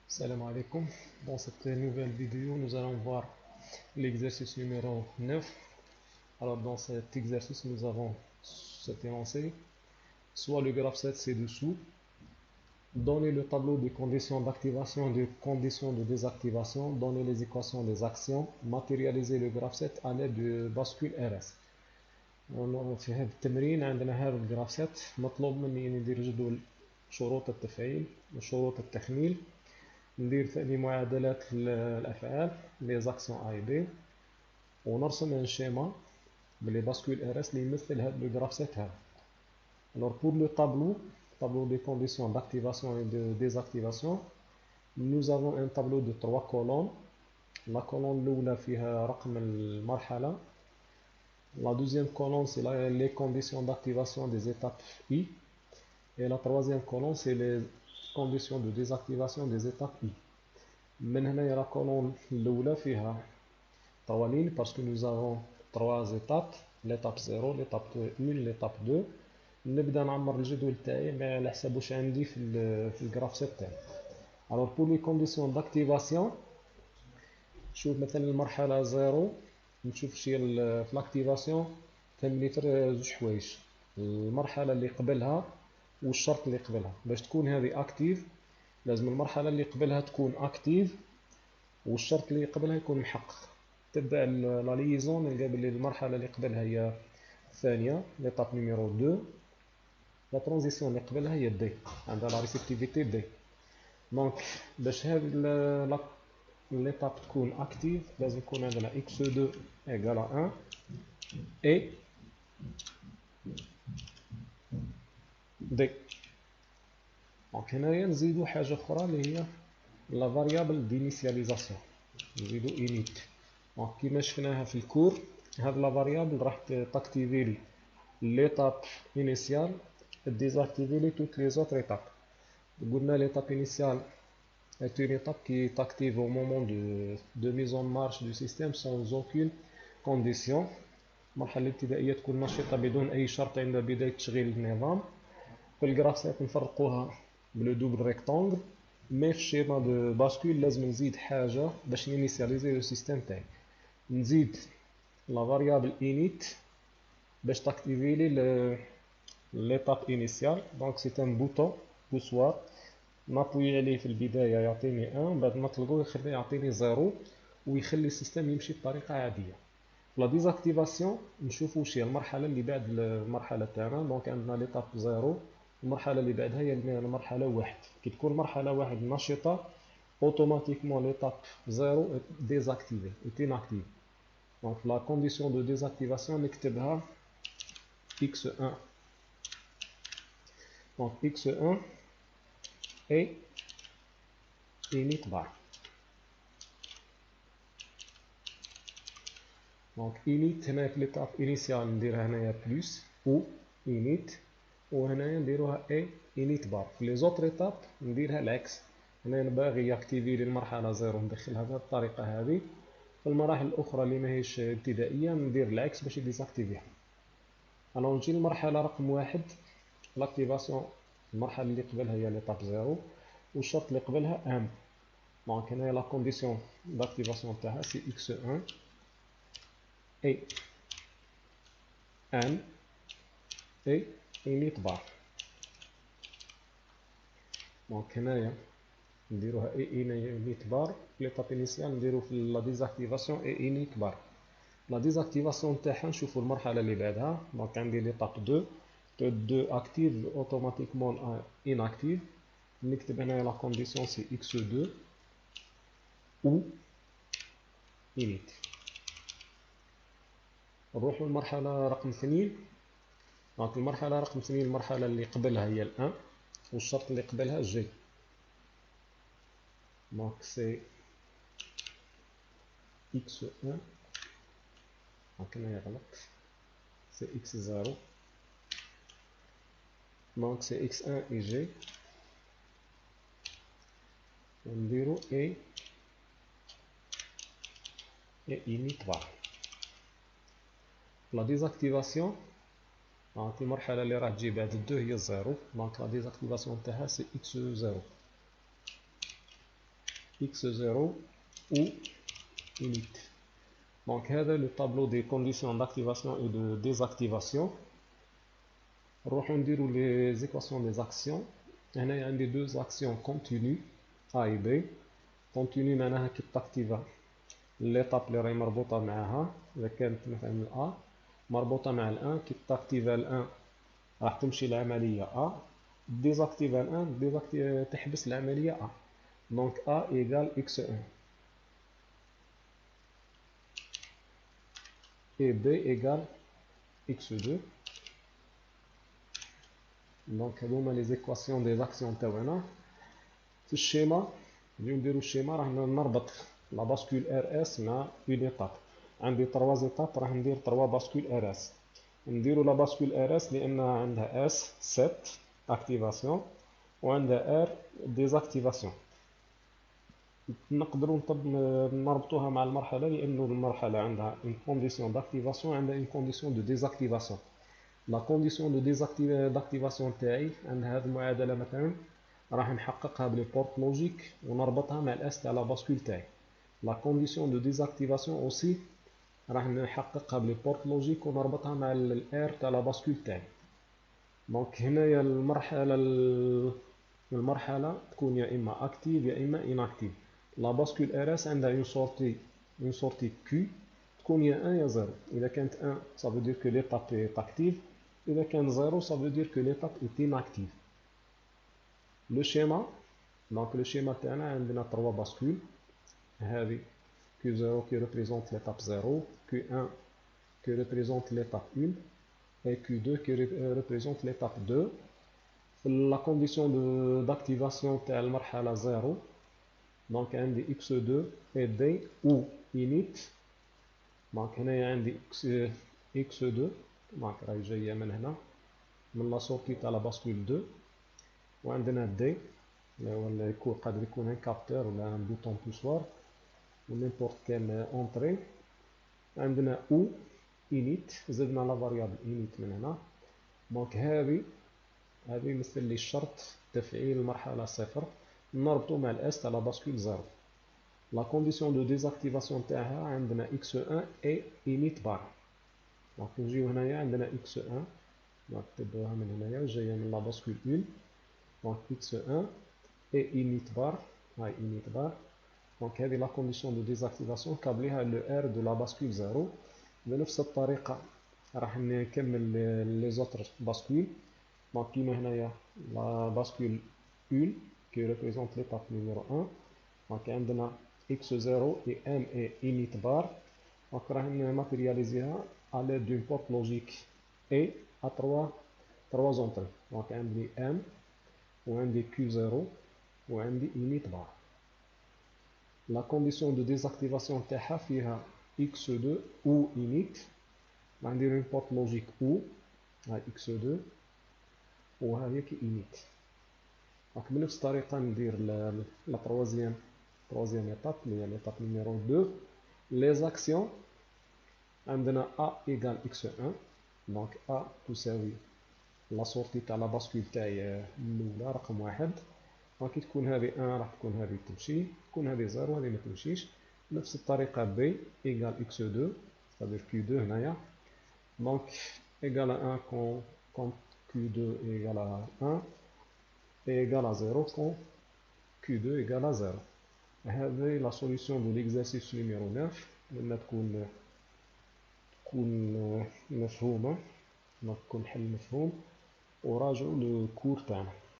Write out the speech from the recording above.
Salam alaikum. Dans cette nouvelle vidéo, nous allons voir l'exercice numéro 9. Alors, dans cet exercice, nous avons cet énoncé, soit le graphe 7 ci-dessous, donner le tableau des conditions d'activation et des conditions de désactivation, donner les équations des actions, matérialiser le graphe 7 à l'aide de bascule RS. في هذا التمرين عندنا هذا الجراف 7 مطلوب مني اني ندير جدول شروط التفعيل وشروط التحميل، ندير ثاني معادلات الافعال لي زاكسيون اي بي، ونرسم ان شيما بلي باسكول ار اس اللي يمثل هذا لو جراف 7 هذا. Alors pour le tableau des conditions d'activation et de désactivation, nous avons un tableau de 3 colonnes. La colonne الأولى فيها رقم المرحلة. La deuxième colonne c'est les conditions d'activation des étapes I. Et la troisième colonne c'est les conditions de désactivation des étapes I. من هنا la colonne الأولى فيها 3 lignes parce que nous avons 3 étapes, l'étape 0, l'étape 1, l'étape 2. نبدا نعمر الجدول تاعي ما على حساب واش عندي في الجراف 7 تاعي. Alors pour les conditions d'activation، شوف مثلا المرحلة 0 نشوف شي في لاكتيفاسيون تهمني في زوج حوايج، المرحلة اللي قبلها والشرط اللي قبلها. باش تكون هذه اكتيف لازم المرحلة اللي قبلها تكون اكتيف والشرط اللي قبلها يكون محقق. تبع لا ليزون نلقى بلي المرحلة اللي قبلها هي الثانية ليطاب نيميرو 2، لا ترانزيسيون اللي قبلها هي دي، عندها لا ريسيبتيفيتي دي. دونك باش هاد ليطاب تكون اكتيف لازم يكون عندنا x2 ايكال 1 اي دي. دونك هنايا نزيدو حاجة أخرى اللي هي لا فاريابل دينيسياليزاسيون، نزيدو init. دونك كيما شفناها في الكور، هاد لا فاريابل راح تاكتيفي لي l'étape initiale et désactiver toutes les autres étapes. L'étape initiale est une étape qui est active au moment de mise en marche du système sans aucune condition. المرحلة الابتدائية تكون نشطة بدون أي شرط عند بداية تشغيل النظام. في الجراف سيت نفرقوها بلو دوبل ريكتانغل، مي في الشيما دو باسكول لازم نزيد حاجة باش نينيسياليزي لو سيستيم تاعي. نزيد لا فاريابل init باش تاكتيفي لي l'étape initiale. Donc c'est un bouton poussoir نابوي عليه في البداية يعطيني 1، بعد نطلقوه يخليه يعطيني 0 ويخلي السيستم يمشي بطريقة عادية. لا ديزاكتيفاسيون نشوفو واش هي المرحلة اللي بعد المرحلة تاعنا. دونك عندنا ليتاب 0، المرحلة اللي بعدها هي المرحلة 1. كي تكون مرحلة 1 نشطة اوتوماتيكمون ليتاب 0 ديزاكتيفي inactive. دونك لا كونديسيون دو ديزاكتيفاسيون نكتبها x1. Donc x1 est init bar. Donc init هنا في l'étape initiale نديرها هنايا بلس او init، وهنايا نديروها a init bar. في لي زوتر ايتاب نديرها العكس، هنا باغي ياكتيفي لي المرحلة 0 ندخلها بالطريقة هذه، في المراحل الأخرى اللي ماهيش ابتدائية ندير العكس باش يديزاكتيفيها. أنا نجي للمرحلة رقم 1 لاكتيفاسيون، المرحلة اللي قبلها هي ليتاب 0 والشرط اللي قبلها 1. دونك هنايا لا كونديسيون داكتيفاسيون تاعها سي x1 et 1 et init bar. دونك هنايا نديروها et init bar، في ليتاب انيسيال نديرو في لا ديزاكتيفاسيون et init bar. لا ديزاكتيفاسيون تاعها نشوفو المرحلة اللي بعدها. دونك عندي ليتاب 2 اكتيف اوتوماتيكمون inactive. نكتب هنايا لا كونديسيون سي x2 ou init. نروحو للمرحلة رقم 2. دونك المرحلة رقم 2 المرحلة اللي قبلها هي الان والشرط اللي قبلها جي. دونك سي x1، دونك هنايا غلط، سي x0. دونك سي x1 اي جي، ونديرو اي init bar. لا ديزاكتيفاسيون دونك المرحلة اللي راح تجي بعد الدو هي 0. دونك لا ديزاكتيفاسيون تاعها سي x0. x0 ou init. Donc هذا le tableau des conditions d'activation et de désactivation. نروحو نديرو les équations des actions. هنايا عندي deux actions continues A et B. continue معناها كي تاكتيفا ليطاب اللي راهي مربوطة معاها. إذا كانت مثلا A مربوطة مع الان، كي تاكتيفا الان راح تمشي العملية A. ديزاكتيفا الان تحبس العملية A. donc A égale x1 et B égale x2. donc هذوما les équations des actions تاعنا. في الشيما نجيو نديرو الشيما، راح نربط لا باسكول ار اس مع اون ايتاب. عندي 3 ايتاب، راح ندير 3 باسكول ار اس. نديرو لا باسكول ار اس لان عندها اس 7 اكتيفاسيون وعندها ار ديزاكتيفاسيون. نقدروا نربطوها مع المرحله لانه المرحله عندها اون كونديسيون داكتيفاسيون عندها اون كونديسيون دو ديزاكتيفاسيون. لا كونديسيون دو داكتيفاسيون تاعي عندها هذه المعادله مثلا راح نحققها بلي بورت لوجيك ونربطها مع الاس تاع لا باسكول تاعي. لا كونديسيون دو ديزاكتيفاسيون اوسي راح نحققها بلي بورت لوجيك ونربطها مع الار تاع لا باسكول تاعي. دونك هنايا المرحله تكون يا اما اكتيف يا اما اناكتيف. لا باسكول ار اس عندها اون سورتي كيو تكون يا 1 يا 0. اذا كانت 1 ça veut dire que l'étape est active. اذا كان 0 ça veut dire que l'étape est inactive. لو شيما دونك لو شيما تاعنا عندنا 3 باسكول. هذه Q0 qui représente l'étape 0, Q1 qui représente l'étape 1 et Q2 qui représente l'étape 2. La condition d'activation تاع المرحلة 0 donc عندي x2 et D ou init. donc هنايا عندي x2 donc راهي جاية من هنا من لا سورتي تاع لا باسكول 2 وعندنا دي اللي هو قادر يكون ان كابتور ولا ان بوطون بوسوار و نيمبورت كان اونطري. عندنا او init زدنا لا فاريابل init من هنا. دونك هذه يمثل لي الشرط تفعيل المرحله صفر نربطو مع الاس تاع لا باسكول 0. لا كونديسيون دو ديزاكتيفاسيون تاعها عندنا x1 اي init بار. دونك نجيو هنايا عندنا x1 نكتبوها من هنايا جايه من لا باسكول 1. دونك x1 et init bar هاي init bar. دونك هذه لا كونديسيون دو ديزاكتيفاسيون كابليها لو ار دو لا باسكول 0. بنفس الطريقه راح نكمل لي زوتر باسكول. دونك كيما هنايا لا باسكول 1 كي ريبريزونت ليتاب نيميرو 1. دونك عندنا x0 et m et init bar. دونك راح نماتيرياليزيها à l'aide d'une porte logique et à 3 entrées. دونك عندي m وعندي q0 وعندي init bar. La condition de désactivation تاعها فيها x2 ou init. غندير une porte logique ou هاي x2 وهاي كي init. دونك بنفس الطريقة ندير لا troisième étape اللي هي l'étape numéro 2. les actions عندنا a égale x1. donc a تساوي لا سورتي تاع لا باسكول تاعي الأولى رقم 1. دونك كي تكون هذه 1 راح تكون هذه تمشي، تكون هذه 0 هذه ما تمشيش. نفس الطريقة b égale x2 c'est-à-dire q2 هنايا. donc égale à 1 quand q2 égale à 1 et égale à 0 quand q2 égale à 0. هذه la solution de l'exercice numéro 9 لما تكون مفهومة، تكون حل مفهوم. وراجعوا لو كور تاعنا.